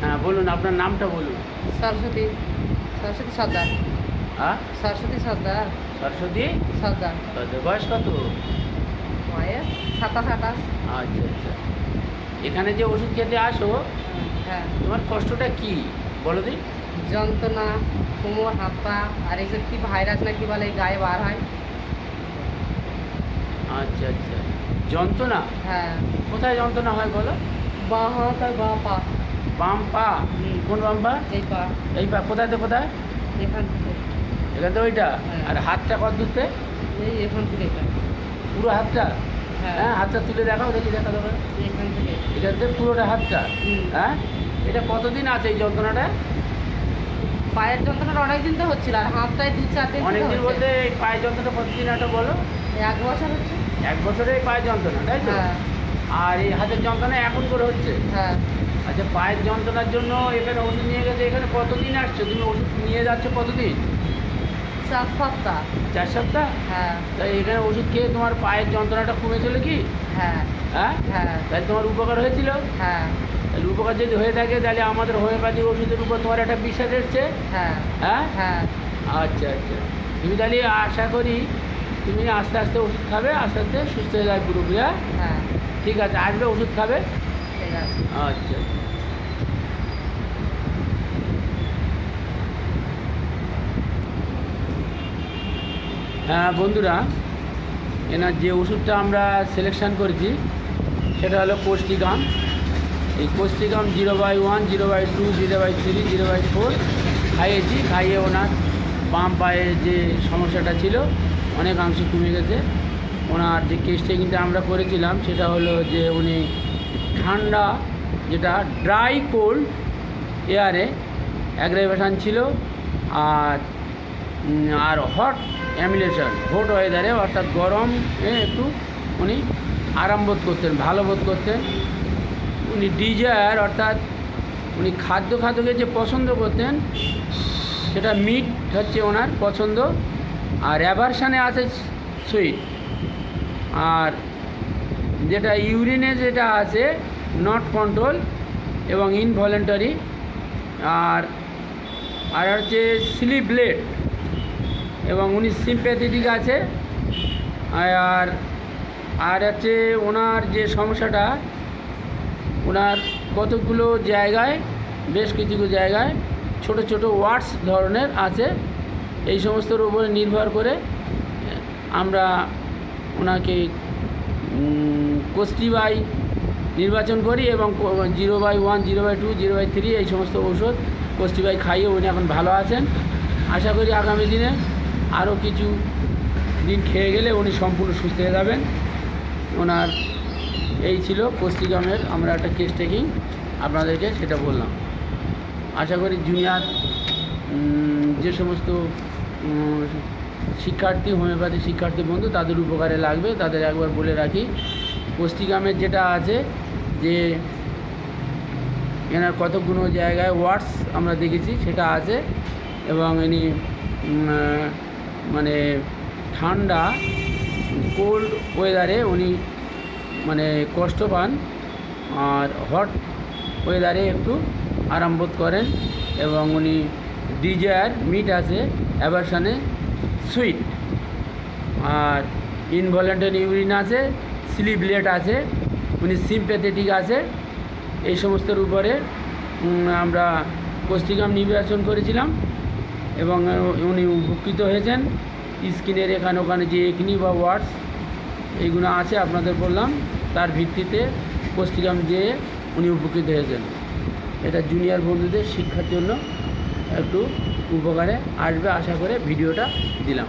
হ্যাঁ বলুন, আপনার নামটা বলুন। সরস্বতী সরস্বতী সর্দার। হ্যাঁ, সরস্বতী সর্দার। সরস্বতী সর্দার। সর্দার। বয়স কত? বয়স 27-28। আচ্ছা আচ্ছা। এখানে যে ওষুধ খেতে আসো, হ্যাঁ। তোমার কষ্টটা কি বলো দিন। যন্ত্রণা, কোমর, হাত পা, আর এই যে কি ভাইরাস না কি বলে এই গায়ে বার হয়। আচ্ছা আচ্ছা, যন্ত্রণা? হ্যাঁ। কোথায় যন্ত্রণা হয় বলো? বাঁ হাত আর বাঁ পা। বাম পা? হুম। কোন বাম পা? এই পা। এই পা কোথায় তো কোথায়? এখান থেকে। এখান থেকে ওইটা? হ্যাঁ। আর হাতটা কত দূরতে? এই এখান থেকে এটা। পুরো হাতটা? হ্যাঁ। হ্যাঁ, হাতটা তুলে দেখাও দেখি, দেখা দেবে। এখান থেকে। এখান থেকে পুরোটা হাতটা? হুম। হ্যাঁ। এটা কতদিন আছে এই যন্ত্রণাটা? পায়ের যন্ত্রণাটা অনেকদিন তো হচ্ছিল, আর হাতটায় 2-4 দিন অনেকদিন বলতে এই পায়ের যন্ত্রণা কতদিন একটা বলো? 1 বছর হচ্ছে। 1 বছরে পায়ের যন্ত্রণা, তাই তো? হ্যাঁ। আর এই হাতের যন্ত্রণা এখন করে হচ্ছে? হ্যাঁ। আচ্ছা, পায়ের যন্ত্রণার জন্য এখানে ওষুধ নিয়ে গেছে। এখানে কতদিন আসছো তুমি? ওষুধ নিয়ে যাচ্ছ কতদিন? 4 সপ্তাহ। 4 সপ্তাহ? হ্যাঁ। তাই এখানে ওষুধ খেয়ে তোমার পায়ের যন্ত্রণাটা কমেছিল কি? হ্যাঁ। হ্যাঁ। হ্যাঁ। তাহলে তোমার উপকার হয়েছিল? হ্যাঁ। তাহলে উপকার যদি হয়ে থাকে তাহলে আমাদের হোমিওপ্যাথিক ওষুধের উপর তোমার একটা বিশ্বাস এসছে? হ্যাঁ। হ্যাঁ। হ্যাঁ। আচ্ছা আচ্ছা, তুমি তাহলে আশা করি তুমি আস্তে আস্তে ওষুধ খাবে, আস্তে আস্তে সুস্থ হয়ে যাবে পুরোপুরি। হ্যাঁ, হ্যাঁ। ঠিক আছে, আসবে ওষুধ খাবে। ঠিক আছে। আচ্ছা। হ্যাঁ বন্ধুরা, এনার যে ওষুধটা আমরা সিলেকশান করেছি সেটা হলো কোষ্টিকাম। এই কোষ্টিকাম 0/1, 0/2, 0/3, 0/4 খাইয়েছি। খাইয়ে ওনার বাম পায়ে যে সমস্যাটা ছিল অনেকাংশে কমে গেছে। ওনার যে কেস টেকিংটা আমরা করেছিলাম সেটা হলো যে উনি ঠান্ডা, যেটা ড্রাই কোল্ড এয়ারে অ্যাগ্রাভেশন ছিল, আর হট অ্যামিলেশন, হট ওয়েদারে অর্থাৎ গরমে একটু উনি আরাম বোধ করতেন, ভালো বোধ করতেন। উনি ডিজায়ার অর্থাৎ উনি খাদ্যকে যে পছন্দ করতেন সেটা মিট হচ্ছে ওনার পছন্দ, আর অ্যাভারশানে আছে সুইট, আর যেটা ইউরিনে যেটা আছে নট কন্ট্রোল এবং ইনভলেন্টারি, আর হচ্ছে স্লিপ লেট, এবং উনি সিম্প্যাথেটিক আছে। আর হচ্ছে ওনার যে সমস্যাটা, ওনার কতগুলো জায়গায়, বেশ কিছু জায়গায় ছোট ছোট ওয়ার্ডস ধরনের আছে। এই সমস্তর উপরে নির্ভর করে আমরা ওনাকে কোষ্টিবাই নির্বাচন করি এবং 0/1, 0/2, 0/3 এই সমস্ত ঔষধ কোষ্টিবাই খাইয়ে উনি এখন ভালো আছেন। আশা করি আগামী দিনে আরও কিছু দিন খেয়ে গেলে উনি সম্পূর্ণ সুস্থ হয়ে যাবেন। ওনার এই ছিল কোষ্টিকামের আমরা একটা কেস টেকিং আপনাদেরকে সেটা বললাম। আশা করি জুনিয়র যে সমস্ত শিক্ষার্থী, হোমিওপ্যাথি শিক্ষার্থী বন্ধু, তাদের উপকারে লাগবে। তাদের একবার বলে রাখি, কোষ্টিকামের যেটা আছে যে এনার কতগুলো জায়গায় ওয়ার্ডস আমরা দেখেছি সেটা আছে, এবং ইনি মানে ঠান্ডা কোল্ড ওয়েদারে উনি মানে কষ্ট পান, আর হট ওয়েদারে একটু আরাম বোধ করেন, এবং উনি ডিজায়ার মিট আছে, অ্যাভারশানে সুইট, আর ইনভলেন্টারি ইউরিন আছে, স্লিপ লেট আছে, উনি সিম্প্যাথেটিক আছে। এই সমস্তের উপরে আমরা কোষ্টিকাম নির্বাচন করেছিলাম এবং উনি উপকৃত হয়েছেন। স্কিনের এখানে ওখানে যে একনি বা ওয়ার্ডস এইগুলো আছে আপনাদের বললাম, তার ভিত্তিতে কোষ্টিকাম দিয়ে উনি উপকৃত হয়েছেন। এটা জুনিয়র বন্ধুদের শিক্ষার জন্য একটু উপকারে আসবে আশা করে ভিডিওটা দিলাম।